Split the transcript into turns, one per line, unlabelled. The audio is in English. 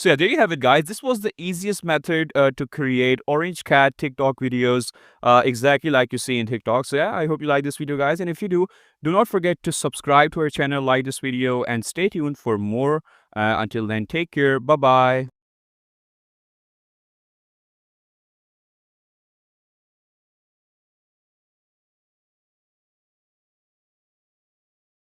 So yeah, there you have it, guys. This was the easiest method to create orange cat TikTok videos, exactly like you see in TikTok. So yeah, I hope you like this video, guys. And if you do, do not forget to subscribe to our channel, like this video, and stay tuned for more. Until then, take care. Bye bye.